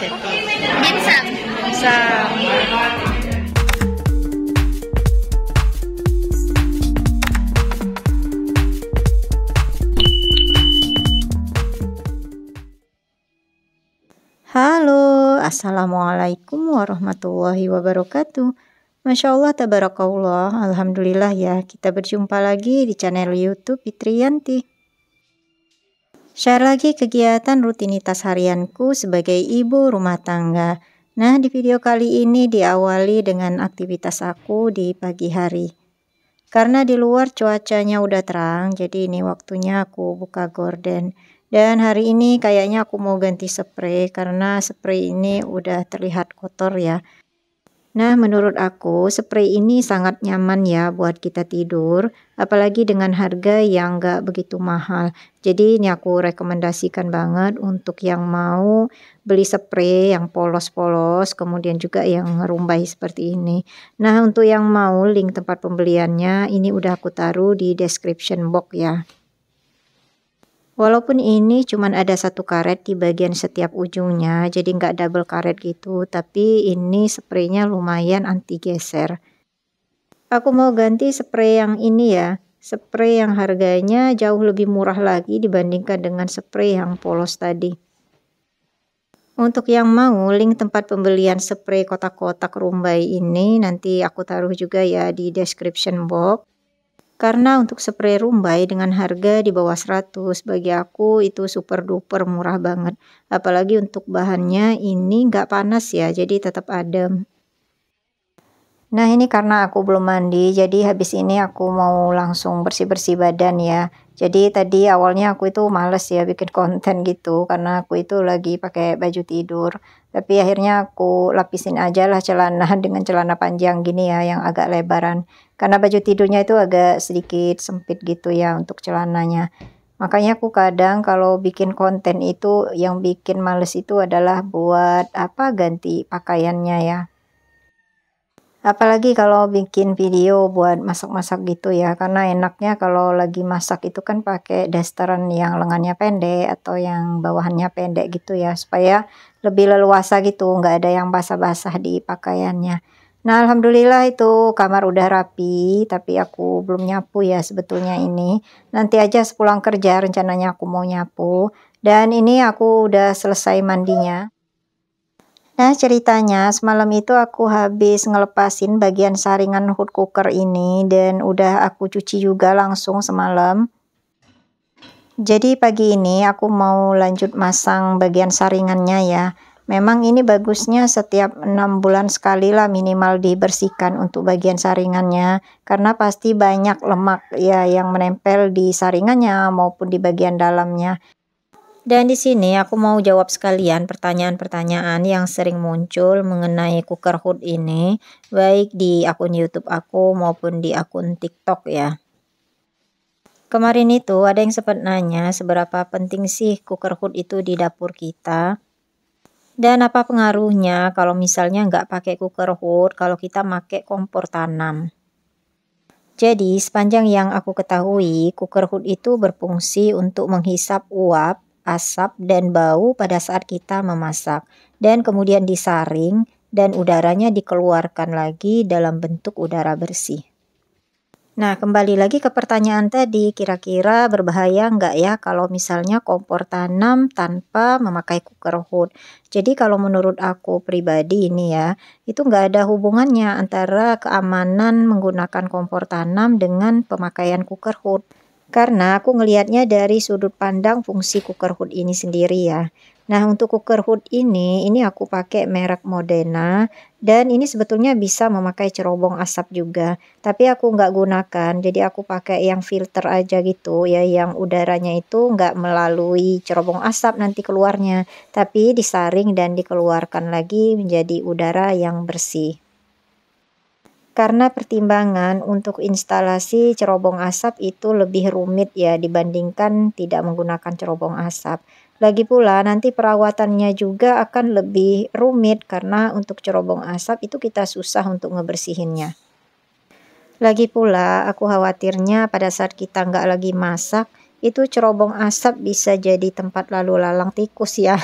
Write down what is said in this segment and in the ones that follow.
Dimsum. Halo, assalamualaikum warahmatullahi wabarakatuh. Masya Allah, tabarakallah, alhamdulillah ya, kita berjumpa lagi di channel YouTube Fitriyanti. Share lagi kegiatan rutinitas harianku sebagai ibu rumah tangga. Nah, di video kali ini diawali dengan aktivitas aku di pagi hari. Karena di luar cuacanya udah terang, jadi ini waktunya aku buka gorden. Dan hari ini kayaknya aku mau ganti spray karena spray ini udah terlihat kotor ya. Nah, menurut aku spray ini sangat nyaman ya buat kita tidur, apalagi dengan harga yang gak begitu mahal. Jadi ini aku rekomendasikan banget untuk yang mau beli spray yang polos-polos, kemudian juga yang ngerumbai seperti ini. Nah, untuk yang mau link tempat pembeliannya ini udah aku taruh di description box ya. Walaupun ini cuman ada satu karet di bagian setiap ujungnya, jadi nggak double karet gitu, tapi ini spraynya lumayan anti geser. Aku mau ganti spray yang ini ya, spray yang harganya jauh lebih murah lagi dibandingkan dengan spray yang polos tadi. Untuk yang mau link tempat pembelian spray kotak-kotak rumbai ini nanti aku taruh juga ya di description box. Karena untuk spray rumbai dengan harga di bawah 100 bagi aku itu super duper murah banget. Apalagi untuk bahannya ini nggak panas ya, jadi tetap adem. Nah, ini karena aku belum mandi, jadi habis ini aku mau langsung bersih-bersih badan ya. Jadi tadi awalnya aku itu males ya bikin konten gitu karena aku itu lagi pakai baju tidur. Tapi akhirnya aku lapisin aja lah celana dengan celana panjang gini ya yang agak lebaran. Karena baju tidurnya itu agak sedikit sempit gitu ya untuk celananya. Makanya aku kadang kalau bikin konten itu yang bikin males itu adalah buat ganti pakaiannya ya. Apalagi kalau bikin video buat masak-masak gitu ya, karena enaknya kalau lagi masak itu kan pakai dasteran yang lengannya pendek atau yang bawahannya pendek gitu ya, supaya lebih leluasa gitu, nggak ada yang basah-basah di pakaiannya. Nah, alhamdulillah itu kamar udah rapi, tapi aku belum nyapu ya sebetulnya ini. Nanti aja sepulang kerja rencananya aku mau nyapu. Dan ini aku udah selesai mandinya. Nah, ceritanya semalam itu aku habis ngelepasin bagian saringan hood cooker ini dan udah aku cuci juga langsung semalam. Jadi pagi ini aku mau lanjut masang bagian saringannya ya. Memang ini bagusnya setiap 6 bulan sekali lah minimal dibersihkan untuk bagian saringannya. Karena pasti banyak lemak ya yang menempel di saringannya maupun di bagian dalamnya. Dan di sini aku mau jawab sekalian pertanyaan-pertanyaan yang sering muncul mengenai cooker hood ini, baik di akun YouTube aku maupun di akun TikTok ya. Kemarin itu ada yang sempat nanya seberapa penting sih cooker hood itu di dapur kita. Dan apa pengaruhnya kalau misalnya nggak pakai cooker hood kalau kita pakai kompor tanam. Jadi sepanjang yang aku ketahui, cooker hood itu berfungsi untuk menghisap uap, asap, dan bau pada saat kita memasak. Dan kemudian disaring dan udaranya dikeluarkan lagi dalam bentuk udara bersih. Nah, kembali lagi ke pertanyaan tadi, kira-kira berbahaya nggak ya kalau misalnya kompor tanam tanpa memakai cooker hood? Jadi kalau menurut aku pribadi ini ya, itu nggak ada hubungannya antara keamanan menggunakan kompor tanam dengan pemakaian cooker hood. Karena aku ngelihatnya dari sudut pandang fungsi cooker hood ini sendiri ya. Nah, untuk cooker hood ini aku pakai merek Modena dan ini sebetulnya bisa memakai cerobong asap juga. Tapi aku nggak gunakan, jadi aku pakai yang filter aja gitu ya, yang udaranya itu nggak melalui cerobong asap nanti keluarnya, tapi disaring dan dikeluarkan lagi menjadi udara yang bersih. Karena pertimbangan untuk instalasi cerobong asap itu lebih rumit ya dibandingkan tidak menggunakan cerobong asap. Lagi pula nanti perawatannya juga akan lebih rumit karena untuk cerobong asap itu kita susah untuk ngebersihinnya. Lagi pula aku khawatirnya pada saat kita nggak lagi masak, itu cerobong asap bisa jadi tempat lalu lalang tikus ya.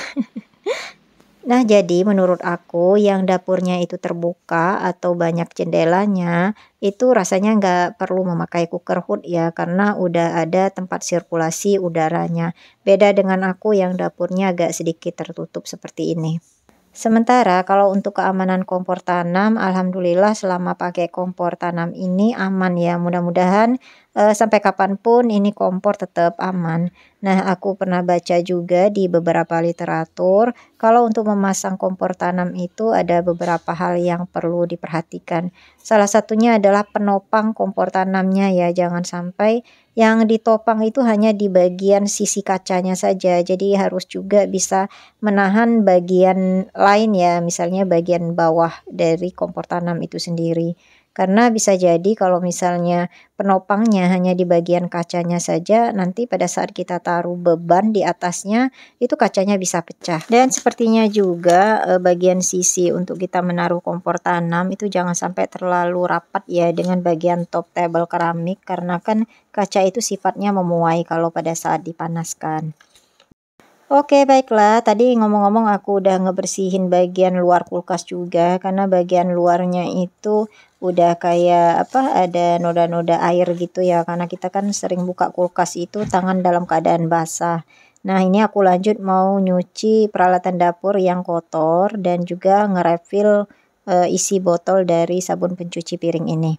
Nah, jadi menurut aku yang dapurnya itu terbuka atau banyak jendelanya, itu rasanya nggak perlu memakai cooker hood ya, karena udah ada tempat sirkulasi udaranya. Beda dengan aku yang dapurnya agak sedikit tertutup seperti ini. Sementara kalau untuk keamanan kompor tanam, alhamdulillah selama pakai kompor tanam ini aman ya. Mudah-mudahan sampai kapanpun ini kompor tetap aman. Nah, aku pernah baca juga di beberapa literatur, kalau untuk memasang kompor tanam itu ada beberapa hal yang perlu diperhatikan. Salah satunya adalah penopang kompor tanamnya ya. Jangan sampai yang ditopang itu hanya di bagian sisi kacanya saja. Jadi harus juga bisa menahan bagian lain ya, misalnya bagian bawah dari kompor tanam itu sendiri. Karena bisa jadi kalau misalnya penopangnya hanya di bagian kacanya saja, nanti pada saat kita taruh beban di atasnya, itu kacanya bisa pecah. Dan sepertinya juga bagian sisi untuk kita menaruh kompor tanam itu jangan sampai terlalu rapat ya dengan bagian top table keramik, karena kan kaca itu sifatnya memuai kalau pada saat dipanaskan. Oke, baiklah. Tadi ngomong-ngomong aku udah ngebersihin bagian luar kulkas juga, karena bagian luarnya itu udah kayak apa, ada noda-noda air gitu ya, karena kita kan sering buka kulkas itu tangan dalam keadaan basah. Nah, ini aku lanjut mau nyuci peralatan dapur yang kotor dan juga nge-refill isi botol dari sabun pencuci piring ini.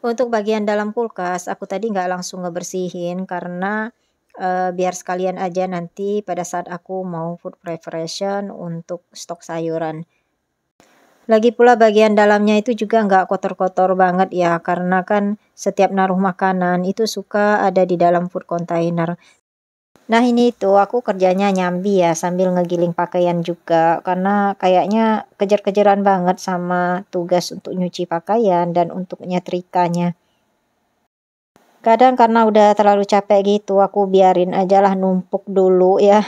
Untuk bagian dalam kulkas, aku tadi nggak langsung ngebersihin karena, biar sekalian aja nanti pada saat aku mau food preparation untuk stok sayuran. Lagi pula bagian dalamnya itu juga nggak kotor-kotor banget ya, karena kan setiap naruh makanan itu suka ada di dalam food container. Nah ini tuh aku kerjanya nyambi ya sambil ngegiling pakaian juga, karena kayaknya kejar-kejaran banget sama tugas untuk nyuci pakaian dan untuk nyetrikanya. Kadang karena udah terlalu capek gitu, aku biarin ajalah numpuk dulu ya,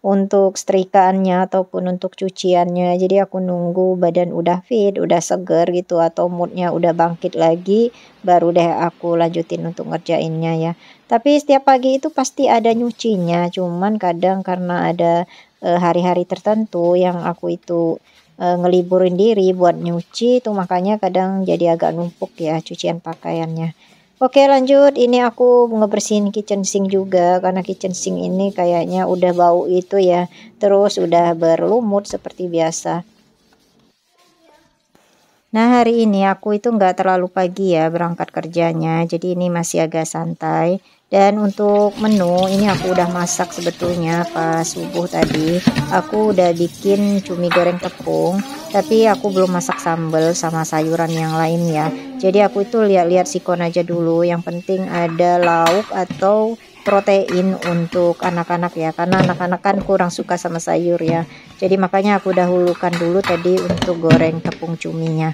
untuk setrikaannya ataupun untuk cuciannya. Jadi aku nunggu badan udah fit, udah seger gitu atau moodnya udah bangkit lagi, baru deh aku lanjutin untuk ngerjainnya ya. Tapi setiap pagi itu pasti ada nyucinya, cuman kadang karena ada, hari-hari tertentu yang aku itu, ngeliburin diri buat nyuci itu makanya kadang jadi agak numpuk ya cucian pakaiannya. Oke lanjut, ini aku ngebersihin kitchen sink juga, karena kitchen sink ini kayaknya udah bau itu ya, terus udah berlumut seperti biasa. Nah hari ini aku itu nggak terlalu pagi ya berangkat kerjanya, jadi ini masih agak santai. Dan untuk menu ini aku udah masak sebetulnya pas subuh tadi. Aku udah bikin cumi goreng tepung, tapi aku belum masak sambal sama sayuran yang lain ya. Jadi aku itu lihat-lihat sikon aja dulu. Yang penting ada lauk atau protein untuk anak-anak ya, karena anak-anak kan kurang suka sama sayur ya. Jadi makanya aku dahulukan dulu tadi untuk goreng tepung cuminya.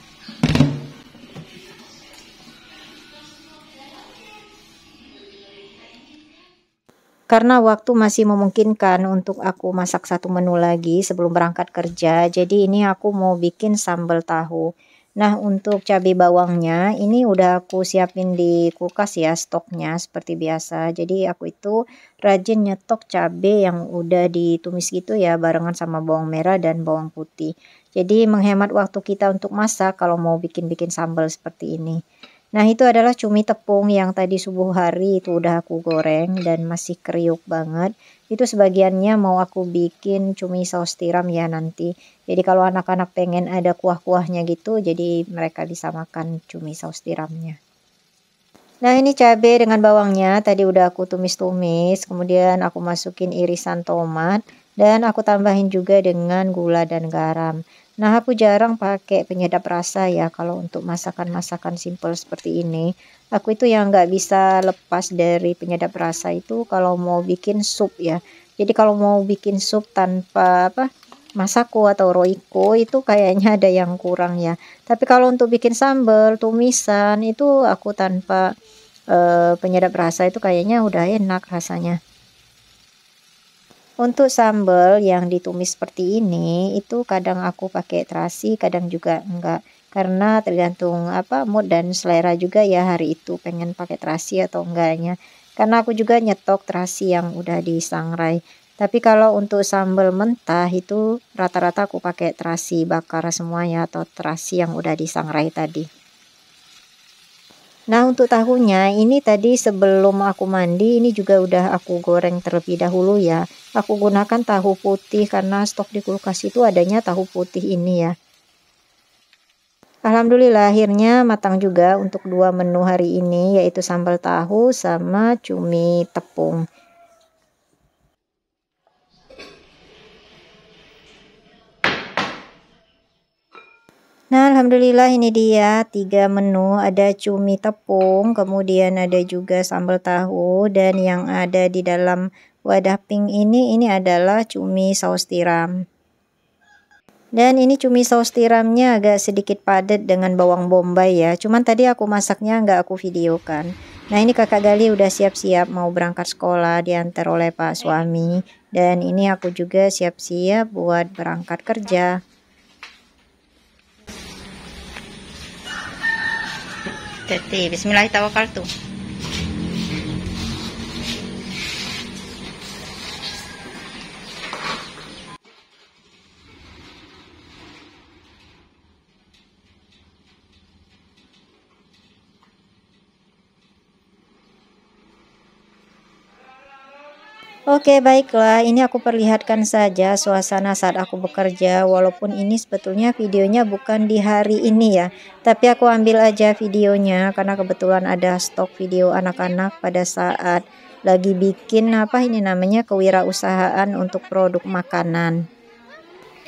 Karena waktu masih memungkinkan untuk aku masak satu menu lagi sebelum berangkat kerja, jadi ini aku mau bikin sambal tahu. Nah, untuk cabai bawangnya ini udah aku siapin di kulkas ya stoknya seperti biasa. Jadi aku itu rajin nyetok cabai yang udah ditumis gitu ya barengan sama bawang merah dan bawang putih. Jadi menghemat waktu kita untuk masak kalau mau bikin-bikin sambal seperti ini. Nah, itu adalah cumi tepung yang tadi subuh hari itu udah aku goreng dan masih kriuk banget. Itu sebagiannya mau aku bikin cumi saus tiram ya nanti. Jadi kalau anak-anak pengen ada kuah-kuahnya gitu, jadi mereka bisa makan cumi saus tiramnya. Nah, ini cabai dengan bawangnya tadi udah aku tumis-tumis, kemudian aku masukin irisan tomat dan aku tambahin juga dengan gula dan garam. Nah, aku jarang pakai penyedap rasa ya kalau untuk masakan-masakan simple seperti ini. Aku itu yang nggak bisa lepas dari penyedap rasa itu kalau mau bikin sup ya. Jadi kalau mau bikin sup tanpa apa masako atau roiko itu kayaknya ada yang kurang ya. Tapi kalau untuk bikin sambal, tumisan itu aku tanpa penyedap rasa itu kayaknya udah enak rasanya. Untuk sambal yang ditumis seperti ini, itu kadang aku pakai terasi, kadang juga enggak. Karena tergantung apa mood dan selera juga ya hari itu pengen pakai terasi atau enggaknya. Karena aku juga nyetok terasi yang udah disangrai. Tapi kalau untuk sambal mentah itu rata-rata aku pakai terasi bakar semuanya atau terasi yang udah disangrai tadi. Nah, untuk tahunya ini tadi sebelum aku mandi ini juga udah aku goreng terlebih dahulu ya. Aku gunakan tahu putih karena stok di kulkas itu adanya tahu putih ini ya. Alhamdulillah akhirnya matang juga untuk 2 menu hari ini, yaitu sambal tahu sama cumi tepung. Nah, alhamdulillah ini dia 3 menu, ada cumi tepung, kemudian ada juga sambal tahu, dan yang ada di dalam wadah pink ini adalah cumi saus tiram. Dan ini cumi saus tiramnya agak sedikit padat dengan bawang bombay ya. Cuman tadi aku masaknya nggak aku videokan. Nah, ini kakak Gali udah siap-siap mau berangkat sekolah diantar oleh Pak suami. Dan ini aku juga siap-siap buat berangkat kerja. Jadi, bismillahirrahmanirrahim. Oke, baiklah, ini aku perlihatkan saja suasana saat aku bekerja, walaupun ini sebetulnya videonya bukan di hari ini ya, tapi aku ambil aja videonya karena kebetulan ada stok video anak-anak pada saat lagi bikin apa ini namanya kewirausahaan untuk produk makanan.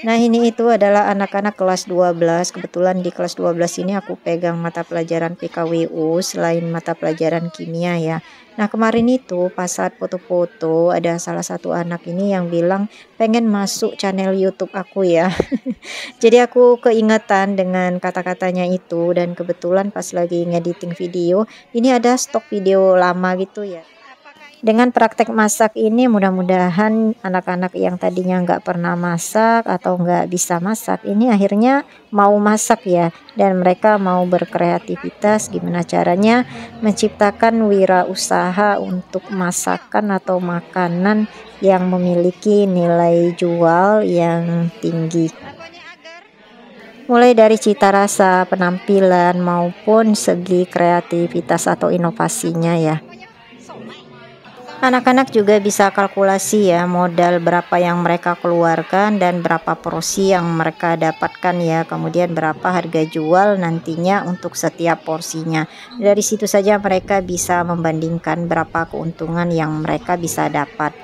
Nah, ini itu adalah anak-anak kelas 12. Kebetulan di kelas 12 ini aku pegang mata pelajaran PKWU selain mata pelajaran kimia ya. Nah, kemarin itu pas saat foto-foto ada salah satu anak ini yang bilang pengen masuk channel YouTube aku ya. Jadi aku keingetan dengan kata-katanya itu, dan kebetulan pas lagi ngediting video, ini ada stok video lama gitu ya. Dengan praktek masak ini mudah-mudahan anak-anak yang tadinya nggak pernah masak atau nggak bisa masak ini akhirnya mau masak ya, dan mereka mau berkreativitas gimana caranya menciptakan wirausaha untuk masakan atau makanan yang memiliki nilai jual yang tinggi. Mulai dari cita rasa, penampilan maupun segi kreativitas atau inovasinya ya. Anak-anak juga bisa kalkulasi ya modal berapa yang mereka keluarkan dan berapa porsi yang mereka dapatkan ya. Kemudian berapa harga jual nantinya untuk setiap porsinya. Dari situ saja mereka bisa membandingkan berapa keuntungan yang mereka bisa dapat.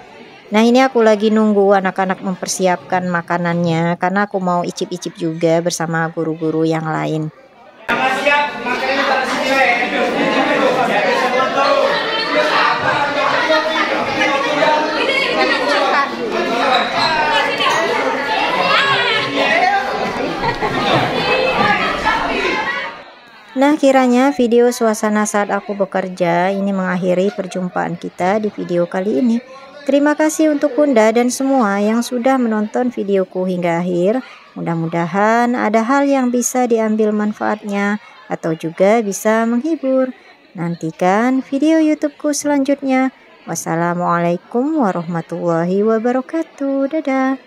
Nah, ini aku lagi nunggu anak-anak mempersiapkan makanannya karena aku mau icip-icip juga bersama guru-guru yang lain. Nah, kiranya video suasana saat aku bekerja ini mengakhiri perjumpaan kita di video kali ini. Terima kasih untuk Bunda dan semua yang sudah menonton videoku hingga akhir. Mudah-mudahan ada hal yang bisa diambil manfaatnya atau juga bisa menghibur. Nantikan video YouTubeku selanjutnya. Wassalamualaikum warahmatullahi wabarakatuh. Dadah.